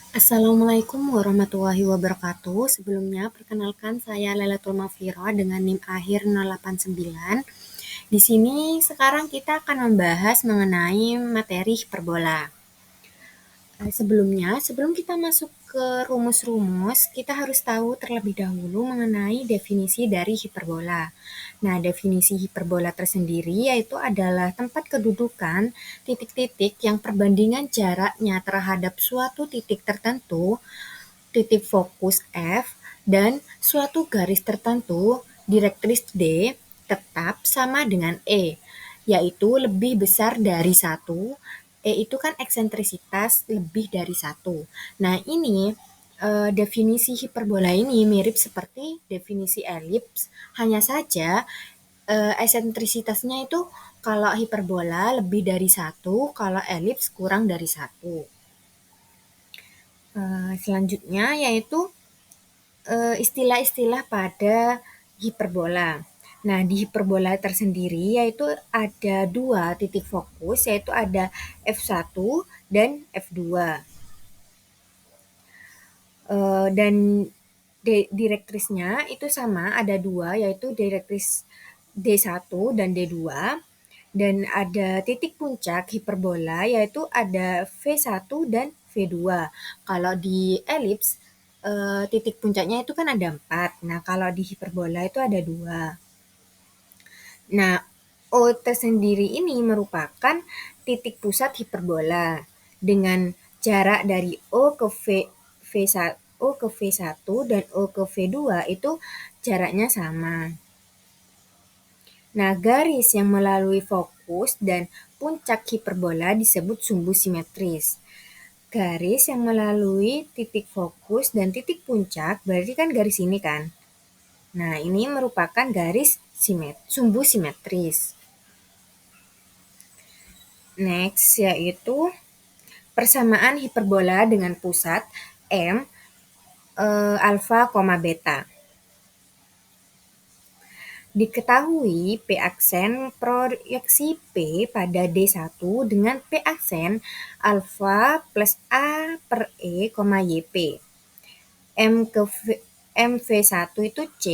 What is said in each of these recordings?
Assalamualaikum warahmatullahi wabarakatuh. Sebelumnya, perkenalkan saya Lailatul Mafira dengan NIM akhir 089. Di sini sekarang kita akan membahas mengenai materi hiperbola. Sebelumnya, sebelum kita masuk ke rumus-rumus, kita harus tahu terlebih dahulu mengenai definisi dari hiperbola. Nah, definisi hiperbola tersendiri yaitu adalah tempat kedudukan titik-titik yang perbandingan jaraknya terhadap suatu titik tertentu, titik fokus F, dan suatu garis tertentu, direktris D, tetap sama dengan E, yaitu lebih besar dari 1. E itu kan eksentrisitas lebih dari 1. Nah, ini definisi hiperbola ini mirip seperti definisi elips, hanya saja eksentrisitasnya itu kalau hiperbola lebih dari 1, kalau elips kurang dari 1. Selanjutnya yaitu istilah-istilah pada hiperbola. Nah, di hiperbola tersendiri yaitu ada dua titik fokus, yaitu ada F1 dan F2. Dan direktrisnya itu sama, ada dua, yaitu direktris D1 dan D2. Dan ada titik puncak hiperbola, yaitu ada V1 dan V2. Kalau di elips, titik puncaknya itu kan ada 4. Nah, kalau di hiperbola itu ada 2. Nah, O tersendiri ini merupakan titik pusat hiperbola dengan jarak dari O ke V1, O ke V1 dan O ke V2 itu jaraknya sama. Nah, garis yang melalui fokus dan puncak hiperbola disebut sumbu simetris. Garis yang melalui titik fokus dan titik puncak berarti kan garis ini kan. Nah, ini merupakan garis sumbu simetris. Next yaitu persamaan hiperbola dengan pusat M alfa, beta. Diketahui P aksen proyeksi P pada D1 dengan P aksen alfa plus A per E, YP. MV1 itu C.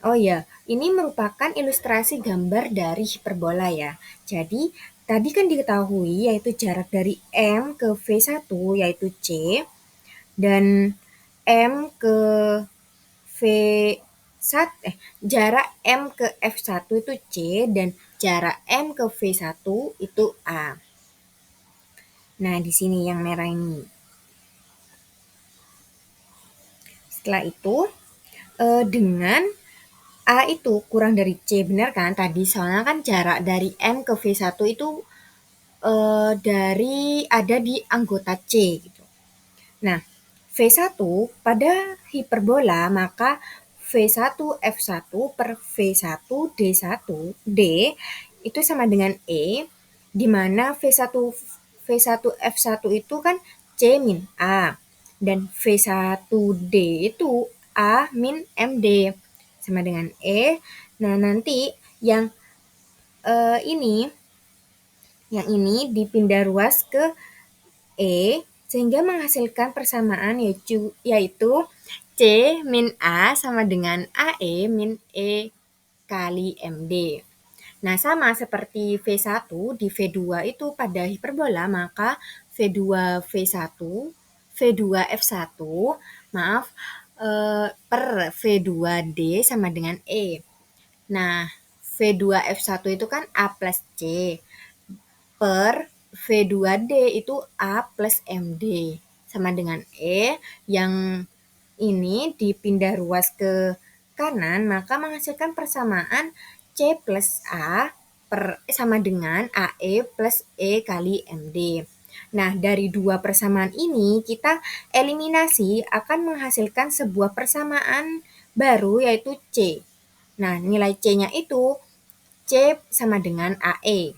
Oh ya, ini merupakan ilustrasi gambar dari hiperbola ya. Jadi, tadi kan diketahui yaitu jarak dari M ke V1 yaitu C, dan M ke jarak M ke F1 itu C dan jarak M ke V1 itu A. Nah, di sini yang merah ini. Setelah itu, dengan A itu kurang dari C, benar kan? Tadi soalnya kan jarak dari M ke V1 itu ada di anggota C gitu. Nah, V1 pada hiperbola maka V1 F1 per V1 D1 D itu sama dengan E, di mana V1 F1 itu kan C min A dan V1 D itu A min MD sama dengan E. Nah, nanti yang ini dipindah ruas ke E sehingga menghasilkan persamaan yaitu C min A sama dengan AE min E kali MD. Nah, sama seperti V1 di V2 itu pada hiperbola, maka V2 V1, V2 F1, maaf, per V2D sama dengan E. Nah, V2 F1 itu kan A plus C per V2D itu A plus MD sama dengan E, yang ini dipindah ruas ke kanan maka menghasilkan persamaan C plus A sama dengan AE plus E kali MD. Nah, dari dua persamaan ini kita eliminasi akan menghasilkan sebuah persamaan baru yaitu C. Nah, nilai C-nya itu C sama dengan AE.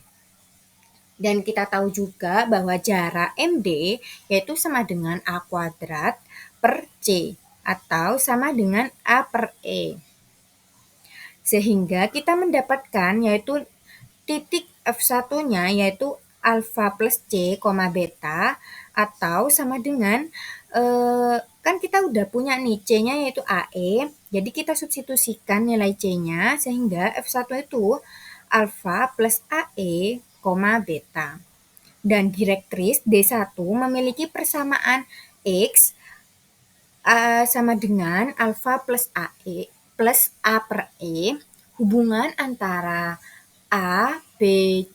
Dan kita tahu juga bahwa jarak MD yaitu sama dengan A kuadrat per C atau sama dengan A per E. Sehingga kita mendapatkan yaitu titik F1-nya yaitu alfa plus C, beta, atau sama dengan, kan kita udah punya nih C-nya yaitu AE, jadi kita substitusikan nilai C-nya sehingga F1 itu alfa plus AE, beta. Dan direktris D1 memiliki persamaan X sama dengan alfa plus AE plus A per E. Hubungan antara A, B,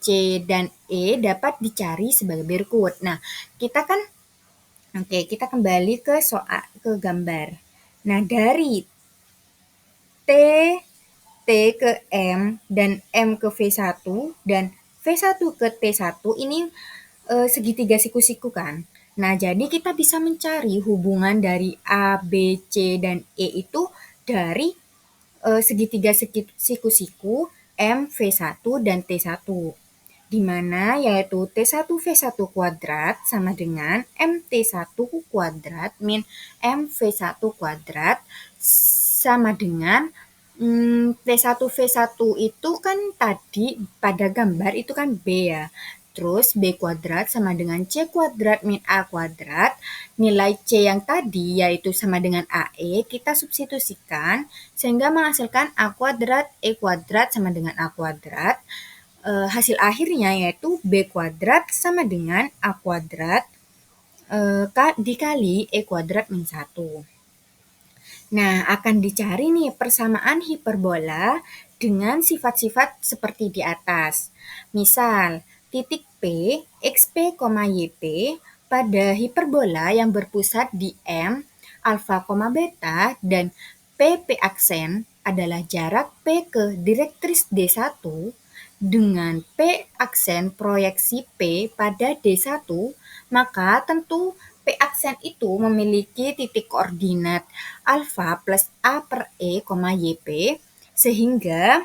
C, dan E dapat dicari sebagai berikut. Nah, kita kembali ke ke gambar. Nah, dari T, T ke M, dan M ke V1, dan V1 ke T1 ini segitiga siku-siku kan. Nah, jadi kita bisa mencari hubungan dari A, B, C, dan E itu dari segitiga siku-siku M, V1, dan T1. Di mana yaitu T1 V1 kuadrat sama dengan MT1 kuadrat min MV1 kuadrat sama dengan T1 V1 itu kan tadi pada gambar itu kan B ya. Terus B kuadrat sama dengan C kuadrat min A kuadrat. Nilai C yang tadi yaitu sama dengan AE kita substitusikan sehingga menghasilkan A kuadrat E kuadrat sama dengan A kuadrat. Hasil akhirnya yaitu B kuadrat sama dengan A kuadrat dikali E kuadrat min 1. Nah, akan dicari nih persamaan hiperbola dengan sifat-sifat seperti di atas. Misal, titik P, XP, YP pada hiperbola yang berpusat di M, alfa, beta, dan PP aksen adalah jarak P ke direktris D1 dengan P aksen proyeksi P pada D1, maka tentu P aksen itu memiliki titik koordinat alfa plus A per E, YP, sehingga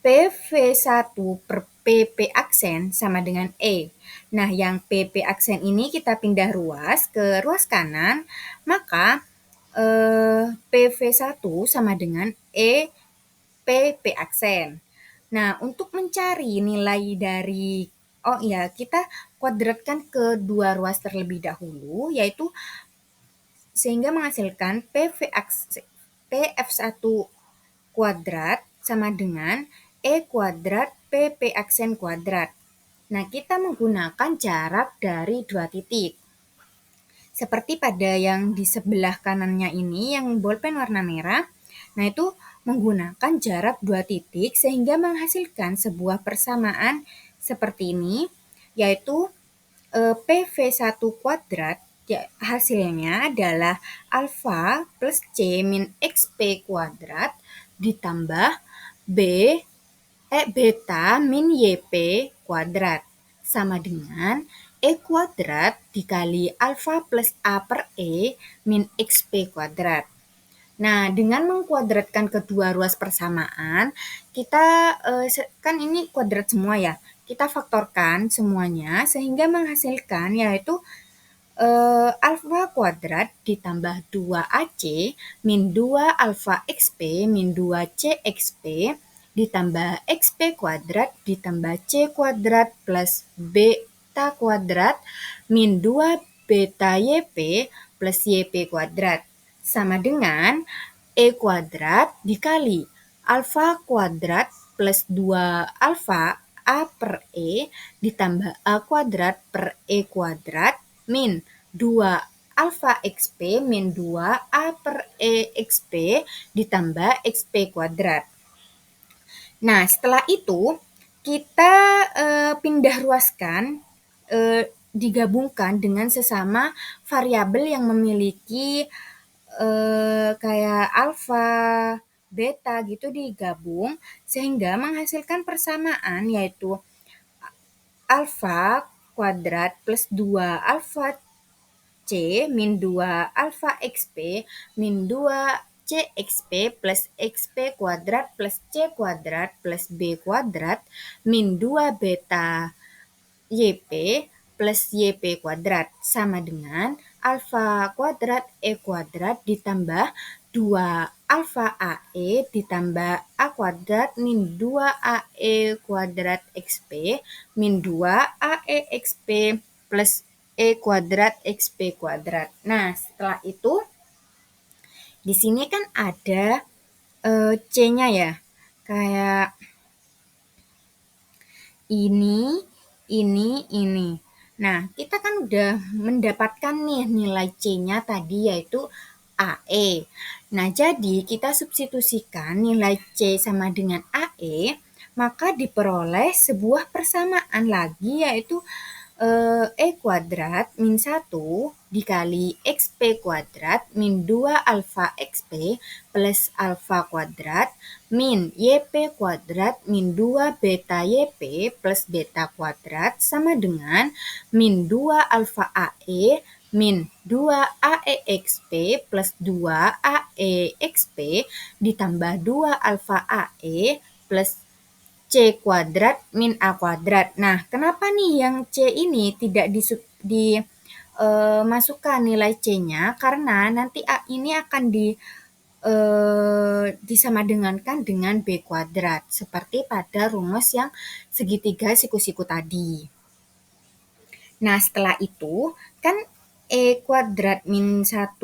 PV1 per PP aksen sama dengan E. Nah, yang PP aksen ini kita pindah ruas ke ruas kanan, maka PV1 sama dengan E PP aksen. Nah, untuk mencari nilai dari kita kuadratkan ke dua ruas terlebih dahulu, yaitu sehingga menghasilkan PF1 kuadrat sama dengan E kuadrat PP aksen kuadrat. Nah, kita menggunakan jarak dari dua titik. Seperti pada yang di sebelah kanannya ini, yang bolpen warna merah, nah itu menggunakan jarak dua titik sehingga menghasilkan sebuah persamaan seperti ini, yaitu PV1 kuadrat hasilnya adalah alfa plus C min XP kuadrat ditambah beta min YP kuadrat sama dengan E kuadrat dikali alfa plus A per E min XP kuadrat. Nah, dengan mengkuadratkan kedua ruas persamaan, kita kan ini kuadrat semua ya, kita faktorkan semuanya sehingga menghasilkan yaitu alfa kuadrat ditambah 2AC min 2 alfa XP min 2C XP ditambah XP kuadrat ditambah C kuadrat plus beta kuadrat min 2 beta YP plus YP kuadrat sama dengan E kuadrat dikali alfa kuadrat plus 2 alfa A per E ditambah A kuadrat per E kuadrat min 2 alfa XP min 2 A per E XP ditambah XP kuadrat. Nah, setelah itu kita pindah ruaskan, digabungkan dengan sesama variabel yang memiliki kayak alfa, beta gitu digabung sehingga menghasilkan persamaan yaitu alfa kuadrat plus 2 alfa C min 2 alfa XP min 2 CXP plus XP kuadrat plus C kuadrat plus B kuadrat min 2 beta YP plus YP kuadrat sama dengan alfa kuadrat E kuadrat ditambah 2 alfa AE ditambah A kuadrat min 2 AE kuadrat XP min 2 AE XP plus E kuadrat XP kuadrat. Nah, setelah itu di sini kan ada C-nya ya. Kayak ini. Nah, kita kan udah mendapatkan nih nilai C-nya tadi yaitu AE. Nah, jadi kita substitusikan nilai C sama dengan AE, maka diperoleh sebuah persamaan lagi yaitu E kuadrat min 1 dikali XP kuadrat min 2 alfa XP plus alfa kuadrat min YP kuadrat min 2 beta YP plus beta kuadrat sama dengan min 2 alfa AE min 2 AEXP plus 2 AEXP ditambah 2 alfa AE plus C kuadrat min A kuadrat. Nah, kenapa nih yang C ini tidak dimasukkan nilai C-nya? Karena nanti A ini akan disamadengankan dengan B kuadrat. Seperti pada rumus yang segitiga siku-siku tadi. Nah, setelah itu kan E kuadrat min 1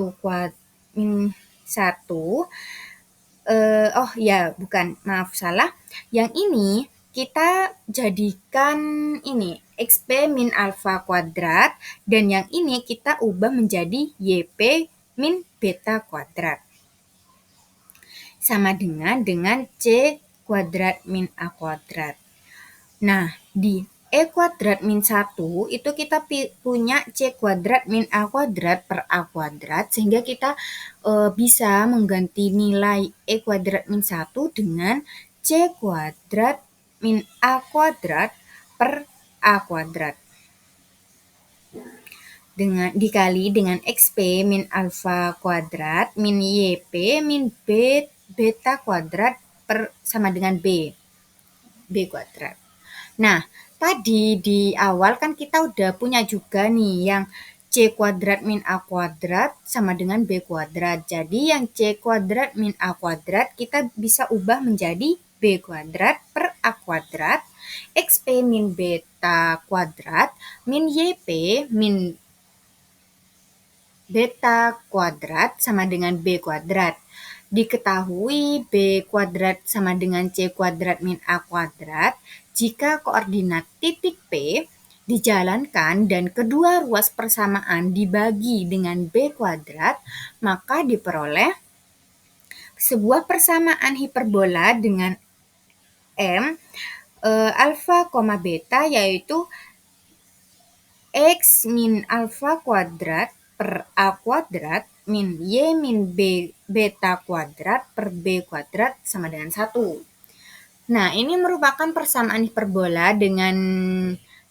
min 1 maaf salah. Yang ini kita jadikan ini XP min alfa kuadrat dan yang ini kita ubah menjadi YP min beta kuadrat. Sama dengan C kuadrat min A kuadrat. Nah, di E kuadrat min 1 itu kita punya C kuadrat min A kuadrat per A kuadrat sehingga kita bisa mengganti nilai E kuadrat min 1 dengan C kuadrat min A kuadrat per A kuadrat. Dikali dengan XP min alfa kuadrat min YP min beta kuadrat sama dengan B kuadrat. Nah, tadi di awal kan kita udah punya juga nih yang C kuadrat min A kuadrat sama dengan B kuadrat. Jadi yang C kuadrat min A kuadrat kita bisa ubah menjadi B kuadrat per A kuadrat, XP min beta kuadrat, min YP min beta kuadrat sama dengan B kuadrat. Diketahui B kuadrat sama dengan C kuadrat min A kuadrat jika koordinat titik P dijalankan dan kedua ruas persamaan dibagi dengan B kuadrat, maka diperoleh sebuah persamaan hiperbola dengan M alfa, beta yaitu X min alfa kuadrat per A kuadrat min Y min beta kuadrat per B kuadrat sama dengan 1. Nah, ini merupakan persamaan hiperbola dengan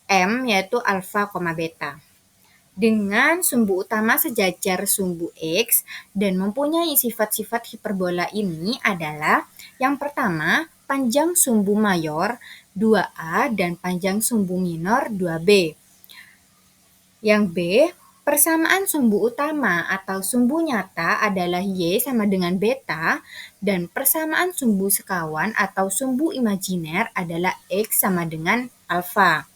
M yaitu alfa, beta. Dengan sumbu utama sejajar sumbu X dan mempunyai sifat-sifat hiperbola ini adalah yang pertama, panjang sumbu mayor 2A dan panjang sumbu minor 2B. Yang B, persamaan sumbu utama atau sumbu nyata adalah Y sama dengan beta dan persamaan sumbu sekawan atau sumbu imajiner adalah X sama dengan alfa.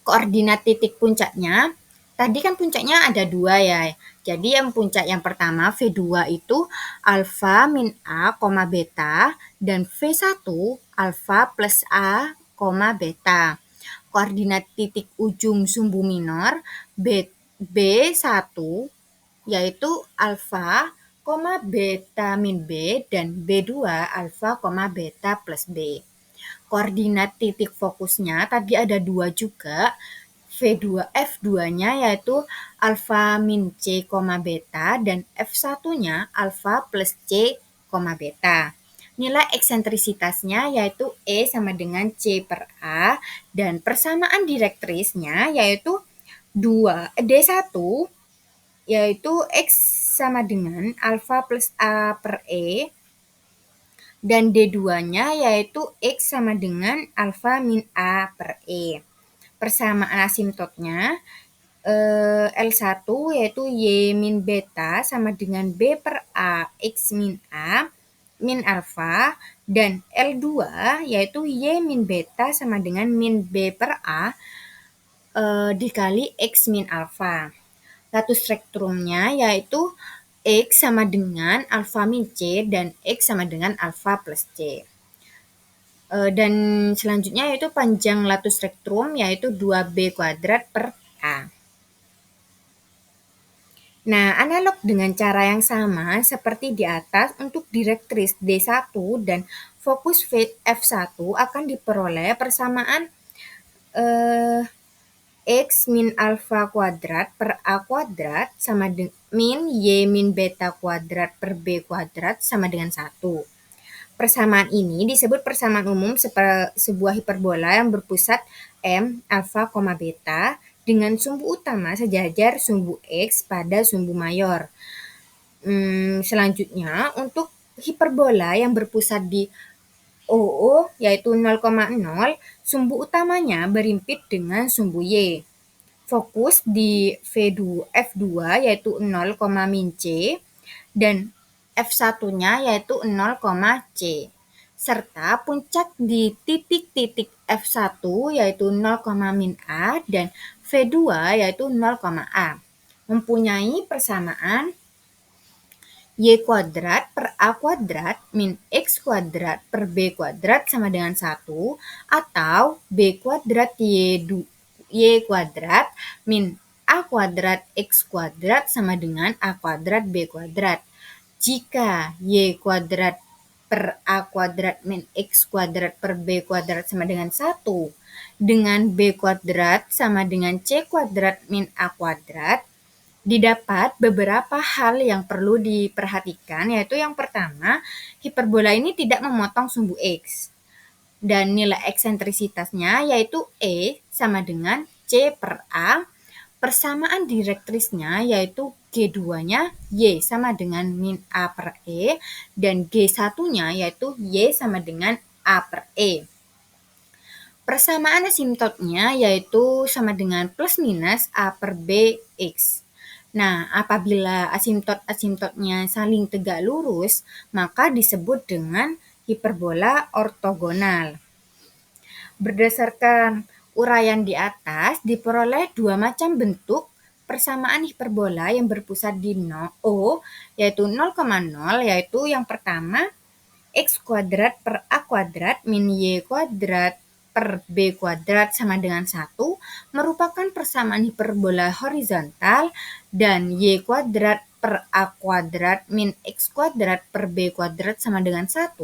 Koordinat titik puncaknya, tadi kan puncaknya ada 2 ya. Jadi yang puncak yang pertama V2 itu alfa min A, beta dan V1 alfa plus A, beta. Koordinat titik ujung sumbu minor B1 yaitu alfa, beta min B dan B2 alfa, beta plus B. Koordinat titik fokusnya tadi ada 2 juga. F2-nya yaitu alfa min C, beta dan F1-nya alfa plus C, beta. Nilai eksentrisitasnya yaitu E sama dengan C per A dan persamaan direktrisnya yaitu D1 yaitu X sama dengan alfa plus A per E dan D2-nya yaitu X sama dengan alfa min A per E. Persamaan asimptotnya L1 yaitu Y min beta sama dengan B per A X min A min alfa, dan L2 yaitu Y min beta sama dengan min B per A dikali X min alfa. Latus spektrumnya yaitu X sama dengan alfa min C dan X sama dengan alfa plus C. Dan selanjutnya yaitu panjang latus spektrum yaitu 2B kuadrat per A. Nah, analog dengan cara yang sama seperti di atas untuk direktris D1 dan fokus F1 akan diperoleh persamaan X min alfa kuadrat per A kuadrat sama dengan min Y min beta kuadrat per B kuadrat sama dengan 1. Persamaan ini disebut persamaan umum sebuah hiperbola yang berpusat M, alfa, beta dengan sumbu utama sejajar sumbu X pada sumbu mayor. Selanjutnya, untuk hiperbola yang berpusat di OO yaitu 0,0, sumbu utamanya berimpit dengan sumbu Y. Fokus di F2 yaitu 0, min C dan F1-nya yaitu 0, C. Serta puncak di titik-titik F1 yaitu 0, min A dan V2 yaitu 0, A. Mempunyai persamaan Y kuadrat per A kuadrat min X kuadrat per B kuadrat sama dengan 1 atau B kuadrat Y kuadrat min A kuadrat X kuadrat sama dengan A kuadrat B kuadrat. Jika Y kuadrat per A kuadrat min X kuadrat per B kuadrat sama dengan 1 dengan B kuadrat sama dengan C kuadrat min A kuadrat, didapat beberapa hal yang perlu diperhatikan, yaitu yang pertama, hiperbola ini tidak memotong sumbu X. Dan nilai eksentrisitasnya yaitu E sama dengan C per A. Persamaan direktrisnya yaitu G2-nya Y sama dengan min A per E. Dan G1-nya yaitu Y sama dengan A per E. Persamaan asimptotnya yaitu sama dengan plus minus A per B X. Nah, apabila asimptot-asimptotnya saling tegak lurus, maka disebut dengan hiperbola ortogonal. Berdasarkan uraian di atas, diperoleh dua macam bentuk persamaan hiperbola yang berpusat di O, yaitu 0,0, yaitu yang pertama, X kuadrat per A kuadrat min Y kuadrat per B kuadrat sama dengan 1 merupakan persamaan hiperbola horizontal, dan Y kuadrat per A kuadrat min X kuadrat per B kuadrat sama dengan 1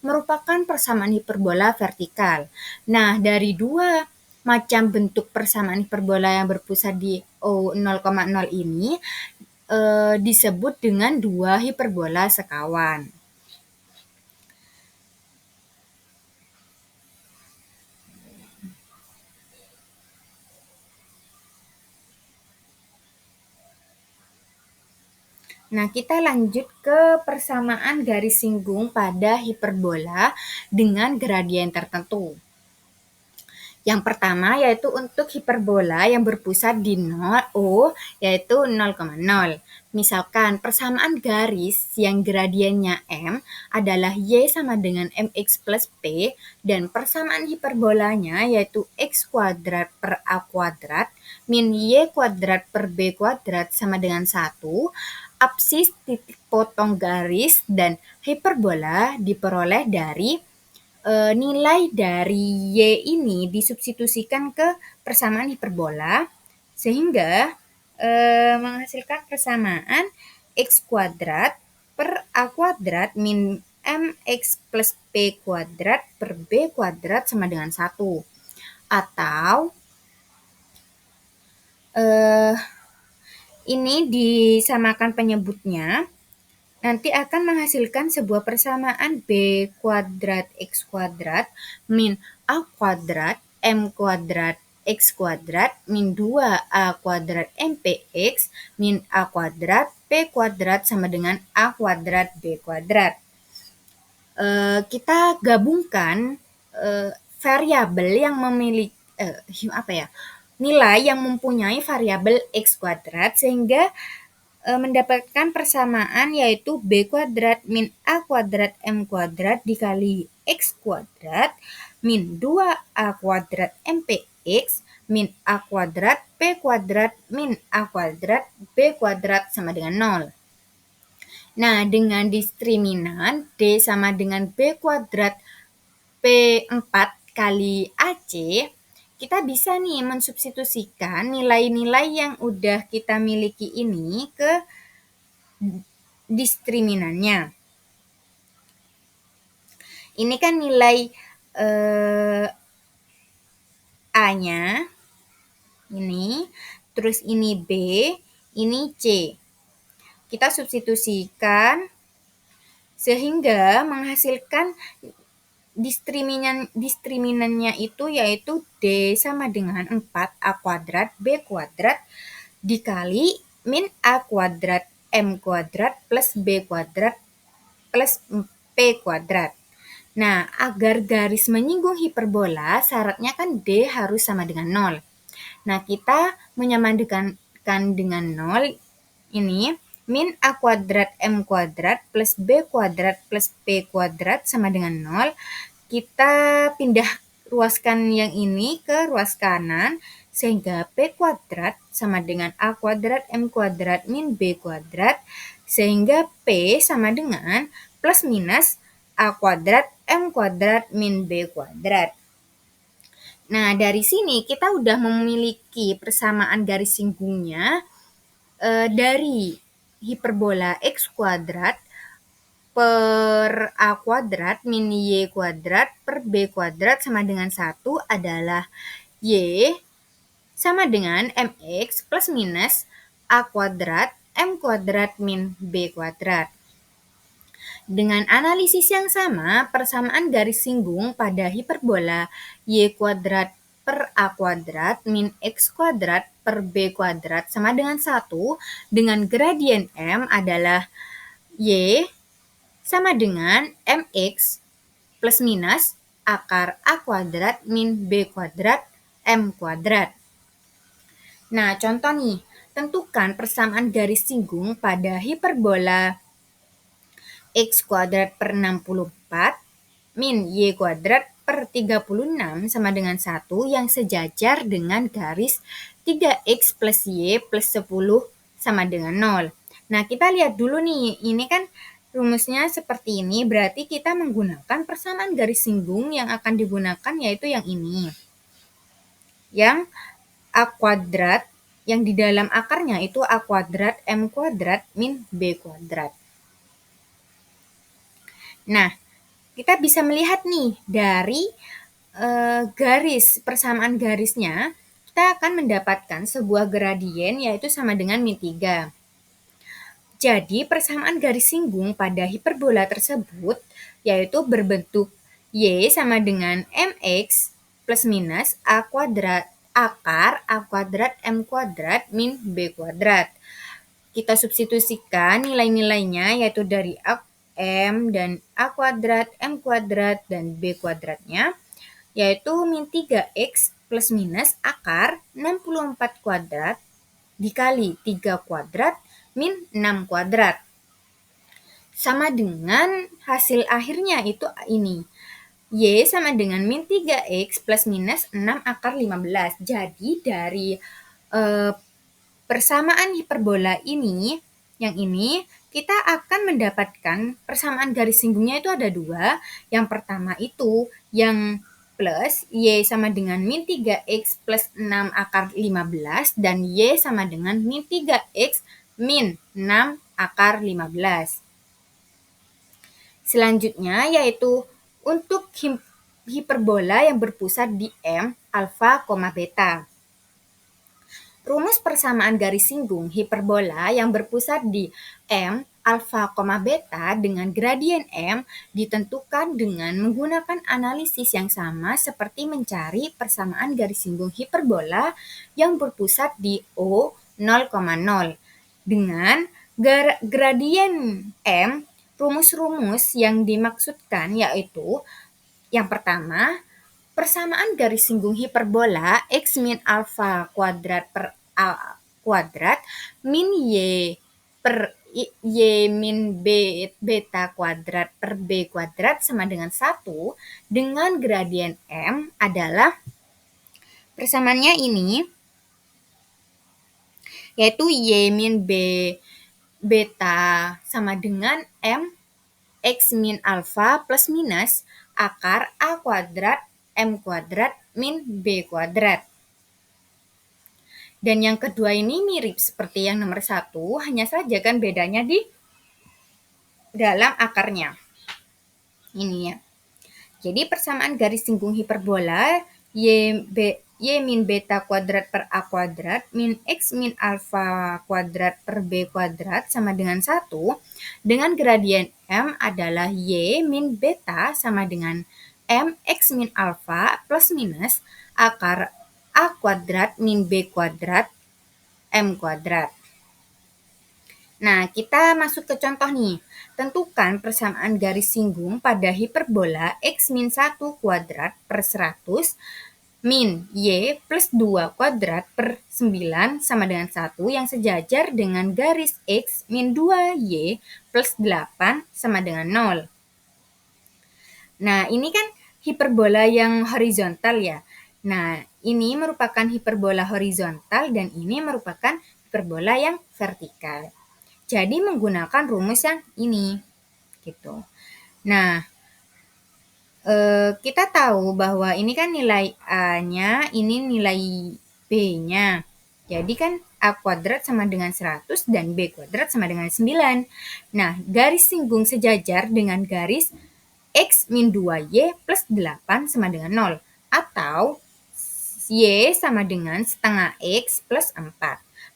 merupakan persamaan hiperbola vertikal. Nah, dari dua macam bentuk persamaan hiperbola yang berpusat di O 0,0 ini disebut dengan dua hiperbola sekawan. Nah, kita lanjut ke persamaan garis singgung pada hiperbola dengan gradien tertentu. Yang pertama yaitu untuk hiperbola yang berpusat di O yaitu 0,0. Misalkan persamaan garis yang gradiennya M adalah Y sama dengan MX plus P dan persamaan hiperbolanya yaitu X kuadrat per A kuadrat min Y kuadrat per B kuadrat sama dengan 1. Apsis titik potong garis dan hiperbola diperoleh dari nilai dari Y ini disubstitusikan ke persamaan hiperbola sehingga menghasilkan persamaan X kuadrat per A kuadrat min MX plus P kuadrat per B kuadrat sama dengan 1. Atau ini disamakan penyebutnya, nanti akan menghasilkan sebuah persamaan B kuadrat X kuadrat min A kuadrat M kuadrat X kuadrat min 2A kuadrat MPX min A kuadrat P kuadrat sama dengan A kuadrat B kuadrat. Kita gabungkan variabel yang memiliki nilai yang mempunyai variabel x kuadrat sehingga mendapatkan persamaan yaitu b kuadrat min a kuadrat m kuadrat dikali x kuadrat min 2a kuadrat mpx min a kuadrat p kuadrat min a kuadrat b kuadrat sama dengan 0. Nah, dengan diskriminan D sama dengan B kuadrat P4 kali AC, kita bisa nih mensubstitusikan nilai-nilai yang udah kita miliki ini ke diskriminannya. Ini kan nilai A-nya, ini, terus ini B, ini C. Kita substitusikan sehingga menghasilkan diskriminannya itu yaitu D sama dengan 4A kuadrat B kuadrat dikali min A kuadrat M kuadrat plus B kuadrat plus P kuadrat. Nah, agar garis menyinggung hiperbola, syaratnya kan D harus sama dengan 0. Nah, kita menyamakan dengan 0 ini min A kuadrat M kuadrat plus B kuadrat plus P kuadrat sama dengan 0. Kita pindah ruaskan yang ini ke ruas kanan sehingga P kuadrat sama dengan A kuadrat M kuadrat min B kuadrat sehingga P sama dengan plus minus A kuadrat M kuadrat min B kuadrat. Nah, dari sini kita udah memiliki persamaan garis singgungnya dari hiperbola X kuadrat per A kuadrat min Y kuadrat per B kuadrat sama dengan 1 adalah Y sama dengan MX plus minus A kuadrat M kuadrat min B kuadrat. Dengan analisis yang sama, persamaan garis singgung pada hiperbola Y kuadrat per A kuadrat min X kuadrat per B kuadrat sama dengan 1 dengan gradien M adalah Y sama dengan MX plus minus akar A kuadrat min B kuadrat M kuadrat. Nah, contoh nih, tentukan persamaan garis singgung pada hiperbola X kuadrat per 64 min Y kuadrat per 36 sama dengan 1 yang sejajar dengan garis 3X plus Y plus 10 sama dengan 0. Nah, kita lihat dulu nih, ini kan rumusnya seperti ini, berarti kita menggunakan persamaan garis singgung yang akan digunakan yaitu yang ini. Yang A kuadrat, yang di dalam akarnya itu A kuadrat M kuadrat min B kuadrat. Nah, kita bisa melihat nih dari garis, persamaan garisnya, kita akan mendapatkan sebuah gradien yaitu sama dengan min 3. Jadi, persamaan garis singgung pada hiperbola tersebut yaitu berbentuk Y sama dengan MX plus minus A kuadrat akar A kuadrat M kuadrat min B kuadrat. Kita substitusikan nilai-nilainya yaitu dari M dan A kuadrat, M kuadrat, dan B kuadratnya, yaitu min 3X plus minus akar 64 kuadrat dikali 3 kuadrat min 6 kuadrat. Sama dengan hasil akhirnya itu ini. Y sama dengan min 3X plus minus 6 akar 15. Jadi dari persamaan hiperbola ini, yang ini, kita akan mendapatkan persamaan garis singgungnya itu ada dua. Yang pertama itu yang plus Y sama dengan min 3X plus 6 akar 15 dan Y sama dengan min 3X min 6 akar 15. Selanjutnya yaitu untuk hiperbola yang berpusat di M, alfa, beta. Rumus persamaan garis singgung hiperbola yang berpusat di M, alfa, beta dengan gradien M ditentukan dengan menggunakan analisis yang sama seperti mencari persamaan garis singgung hiperbola yang berpusat di O 0,0. Dengan gradien M, rumus-rumus yang dimaksudkan yaitu yang pertama, Persamaan garis singgung hiperbola X min alfa kuadrat per A kuadrat min Y per Y min beta kuadrat per B kuadrat sama dengan 1 dengan gradien M adalah persamaannya ini, yaitu Y min B beta sama dengan M X min alfa plus minus akar A kuadrat M kuadrat min B kuadrat. Dan yang kedua ini mirip seperti yang nomor 1, hanya saja kan bedanya di dalam akarnya. Ini ya. Jadi persamaan garis singgung hiperbola Y min beta kuadrat per A kuadrat min X min alfa kuadrat per B kuadrat sama dengan 1 dengan gradien M adalah Y min beta sama dengan M X min alfa plus minus akar A kuadrat min B kuadrat M kuadrat. Nah, kita masuk ke contoh nih. Tentukan persamaan garis singgung pada hiperbola X min 1 kuadrat per 100 min Y plus 2 kuadrat per 9 sama dengan 1 yang sejajar dengan garis X min 2Y plus 8 sama dengan 0. Nah, ini kan hiperbola yang horizontal ya. Nah, ini merupakan hiperbola horizontal dan ini merupakan hiperbola yang vertikal. Jadi menggunakan rumus yang ini, gitu. Nah, kita tahu bahwa ini kan nilai A-nya, ini nilai B-nya. Jadi kan A kuadrat sama dengan 100 dan B kuadrat sama dengan 9. Nah, garis singgung sejajar dengan garis X min 2Y plus 8 sama dengan 0. Atau Y sama dengan setengah X plus 4.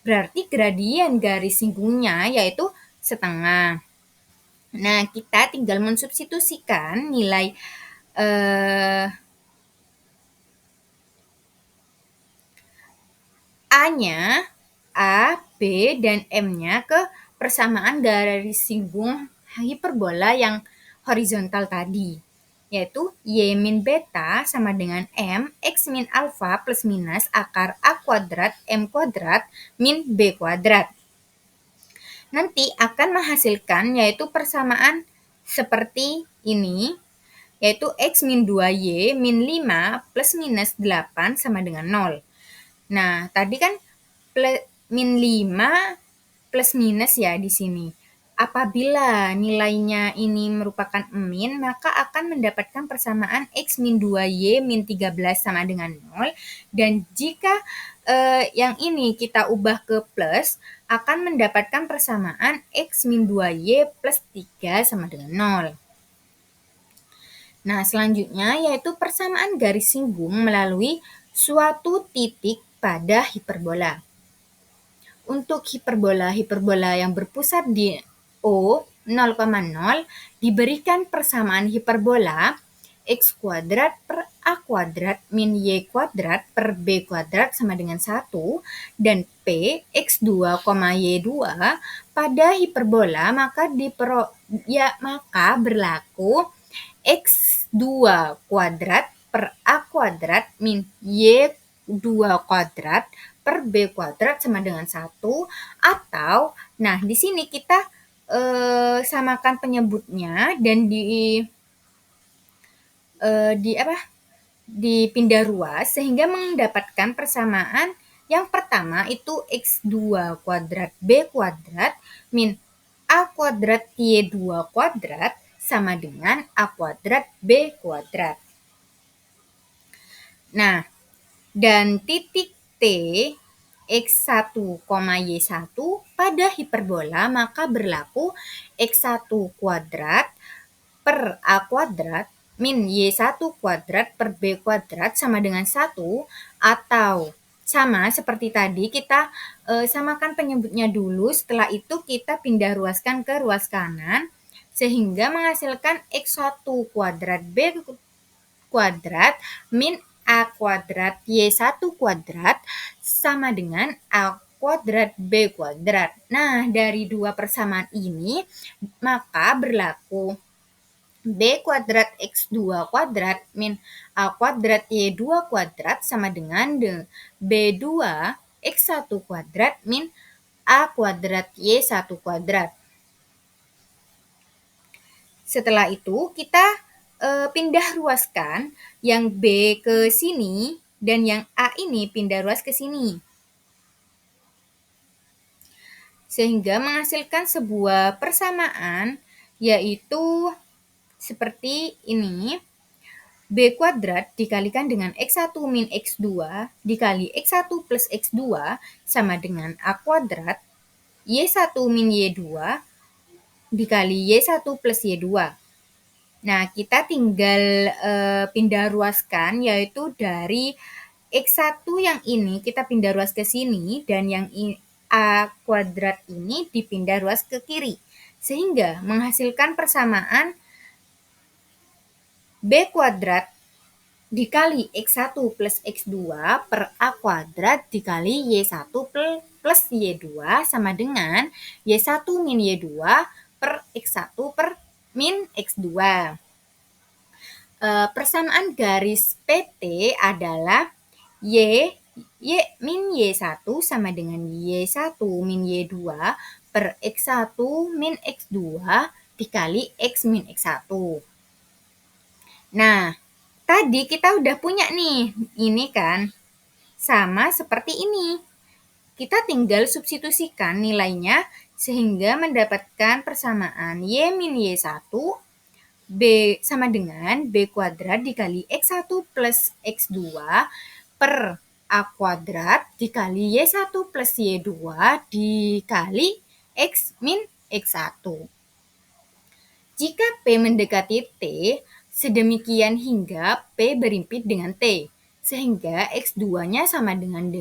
Berarti gradien garis singgungnya yaitu setengah. Nah, kita tinggal mensubstitusikan nilai A-nya, A, B, dan M-nya ke persamaan garis singgung hiperbola yang horizontal tadi, yaitu Y min beta sama dengan M X min alfa plus minus akar A kuadrat M kuadrat min B kuadrat. Nanti akan menghasilkan yaitu persamaan seperti ini, yaitu X min 2Y min 5 plus minus 8 sama dengan 0. Nah, tadi kan min 5 plus minus ya di sini. Apabila nilainya ini merupakan min, maka akan mendapatkan persamaan X min 2Y min 13 sama dengan 0. Dan jika yang ini kita ubah ke plus, akan mendapatkan persamaan X min 2Y plus 3 sama dengan 0. Nah, selanjutnya yaitu persamaan garis singgung melalui suatu titik pada hiperbola. Untuk hiperbola yang berpusat di O 0,0 diberikan persamaan hiperbola X kuadrat per A kuadrat min Y kuadrat per B kuadrat sama dengan 1 dan P X2, Y2 pada hiperbola maka berlaku X2 kuadrat per A kuadrat min Y2 kuadrat per B kuadrat sama dengan 1 atau, nah di sini kita samakan penyebutnya dan dipindah ruas sehingga mendapatkan persamaan yang pertama itu X2 kuadrat B kuadrat min A kuadrat Y2 kuadrat sama dengan A kuadrat B kuadrat. Nah, dan titik T X1, Y1 pada hiperbola maka berlaku X1 kuadrat per A kuadrat min Y1 kuadrat per B kuadrat sama dengan 1 atau sama seperti tadi kita samakan penyebutnya dulu, setelah itu kita pindah ruaskan ke ruas kanan sehingga menghasilkan X1 kuadrat B kuadrat min A kuadrat Y1 kuadrat sama dengan A kuadrat B kuadrat. Nah, dari dua persamaan ini maka berlaku B kuadrat X2 kuadrat min A kuadrat Y2 kuadrat sama dengan B2 X1 kuadrat min A kuadrat Y1 kuadrat. Setelah itu kita pindah ruaskan yang B ke sini dan yang A ini pindah ruas ke sini. Sehingga menghasilkan sebuah persamaan yaitu seperti ini. B kuadrat dikalikan dengan X1 min X2 dikali X1 plus X2 sama dengan A kuadrat Y1 min Y2 dikali Y1 plus Y2. Nah, kita tinggal pindah ruaskan yaitu dari X1 yang ini kita pindah ruas ke sini dan yang A kuadrat ini dipindah ruas ke kiri. Sehingga menghasilkan persamaan B kuadrat dikali X1 plus X2 per A kuadrat dikali Y1 plus Y2 sama dengan Y1 min Y2 per X1 per min X2. Persamaan garis PT adalah Y min Y1 sama dengan Y1 min Y2 per X1 min X2 dikali X min X1. Nah, tadi kita udah punya nih, ini kan sama seperti ini. Kita tinggal substitusikan nilainya sehingga mendapatkan persamaan Y min Y1 B sama dengan B kuadrat dikali X1 plus X2 per A kuadrat dikali Y1 plus Y2 dikali X min X1. Jika P mendekati T, sedemikian hingga P berimpit dengan T, sehingga X2-nya sama dengan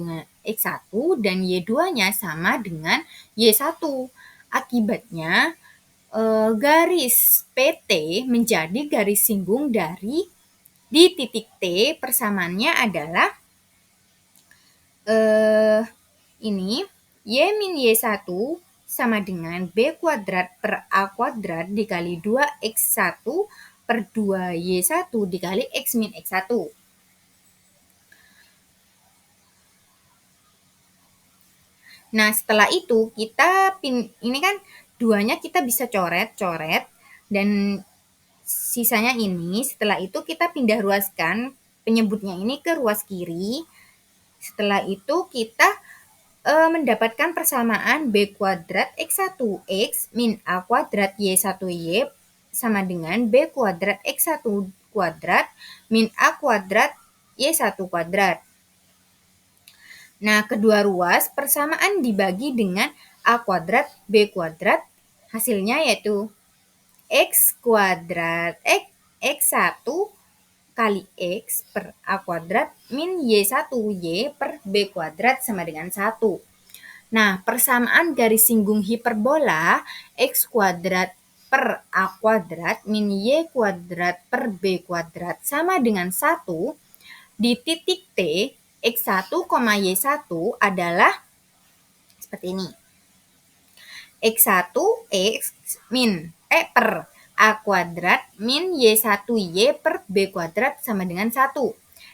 X1 dan Y2-nya sama dengan Y1. Akibatnya, garis PT menjadi garis singgung dari di titik T persamaannya adalah ini Y min Y1 sama dengan B kuadrat per A kuadrat dikali 2X1 per 2Y1 dikali X min X1. Nah, setelah itu kita ini kan duanya kita bisa coret-coret dan sisanya ini. Setelah itu kita pindah ruaskan penyebutnya ini ke ruas kiri. Setelah itu kita mendapatkan persamaan B kuadrat X1X min A kuadrat Y1Y sama dengan B kuadrat X1 kuadrat min A kuadrat Y1 kuadrat. Nah, kedua ruas persamaan dibagi dengan A kuadrat B kuadrat, hasilnya yaitu X kuadrat X1 kali X per A kuadrat min Y1Y per B kuadrat sama dengan 1. Nah, persamaan garis singgung hiperbola X kuadrat per A kuadrat min Y kuadrat per B kuadrat sama dengan 1 di titik T X1, Y1 adalah seperti ini. X1 X min per A kuadrat min Y1Y per B kuadrat sama dengan 1.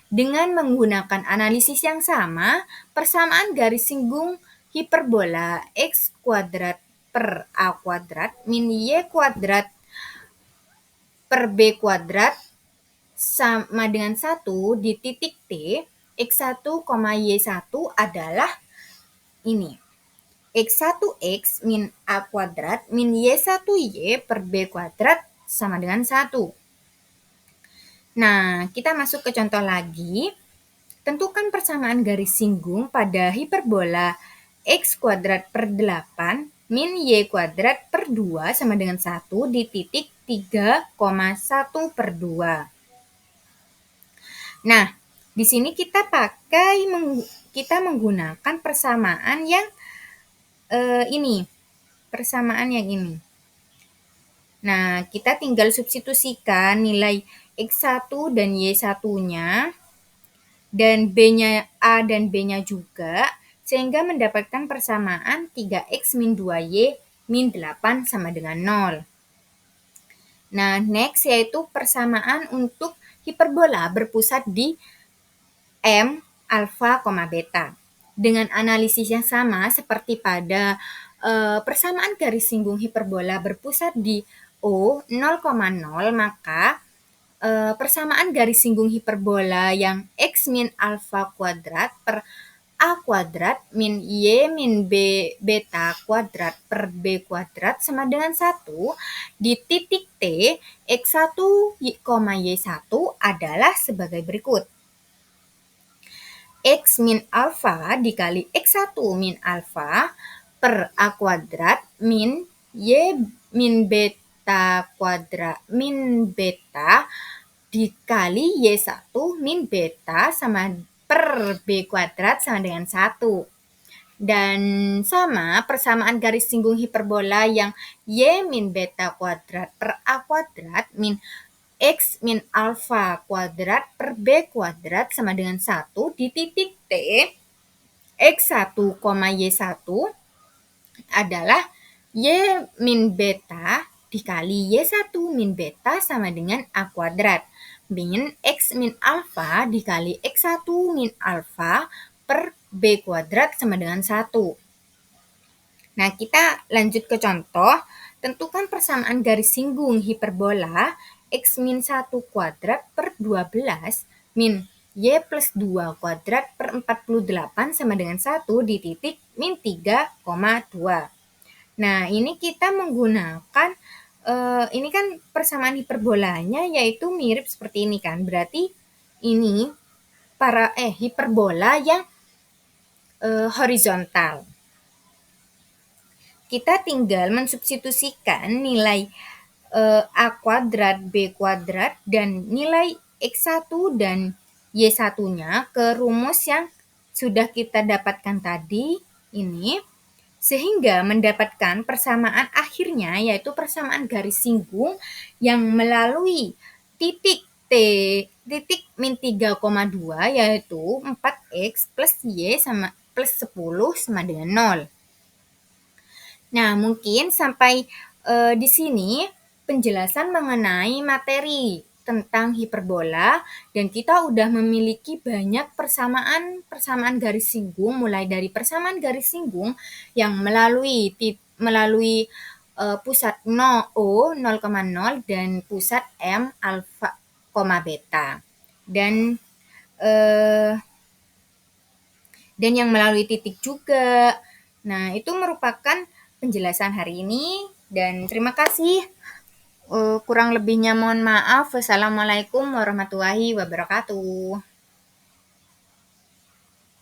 Dengan menggunakan analisis yang sama, persamaan garis singgung hiperbola X kuadrat per A kuadrat min Y kuadrat per B kuadrat sama dengan 1 di titik T X1, Y1 adalah ini. X1X min A kuadrat min Y1Y per B kuadrat sama dengan 1. Nah, kita masuk ke contoh lagi. Tentukan persamaan garis singgung pada hiperbola X kuadrat per 8 min Y kuadrat per 2 sama dengan 1 di titik 3,1 per 2. Nah, di sini kita menggunakan persamaan yang ini, persamaan yang ini. Nah, kita tinggal substitusikan nilai X1 dan Y1-nya dan B-nya A dan B-nya juga sehingga mendapatkan persamaan 3X min 2Y min 8 sama dengan 0. Nah, next yaitu persamaan untuk hiperbola berpusat di M, alfa, beta. Dengan analisis yang sama seperti pada persamaan garis singgung hiperbola berpusat di O 0,0, maka persamaan garis singgung hiperbola yang X min alfa kuadrat per A kuadrat min Y min B beta kuadrat per B kuadrat sama dengan 1 di titik T X1, Y1 adalah sebagai berikut. X min alfa dikali X1 min alfa per A kuadrat min Y min beta kuadrat min beta dikali Y1 min beta sama per B kuadrat sama dengan 1. Dan sama persamaan garis singgung hiperbola yang Y min beta kuadrat per A kuadrat min X min alfa kuadrat per B kuadrat sama dengan 1 di titik T X1, Y1 adalah Y min beta dikali Y1 min beta sama dengan A kuadrat min X min alfa dikali X1 min alfa per B kuadrat sama dengan 1. Nah, kita lanjut ke contoh. Tentukan persamaan garis singgung hiperbola X min 1 kuadrat per 12 min Y plus 2 kuadrat per 48 sama dengan 1 di titik min 3,2. Nah, ini kita menggunakan, ini kan persamaan hiperbolanya yaitu mirip seperti ini kan. Berarti ini hiperbola yang horizontal. Kita tinggal mensubstitusikan nilai A kuadrat, B kuadrat, dan nilai X1 dan Y1-nya ke rumus yang sudah kita dapatkan tadi ini, sehingga mendapatkan persamaan akhirnya yaitu persamaan garis singgung yang melalui titik T, titik min 3,2 yaitu 4X plus Y sama plus 10 sama dengan 0. Nah, mungkin sampai di sini penjelasan mengenai materi tentang hiperbola dan kita udah memiliki banyak persamaan garis singgung mulai dari persamaan garis singgung yang melalui pusat O 0,0 dan pusat M alfa, beta dan yang melalui titik juga. Nah, itu merupakan penjelasan hari ini dan terima kasih. Kurang lebihnya mohon maaf. Wassalamualaikum warahmatullahi wabarakatuh.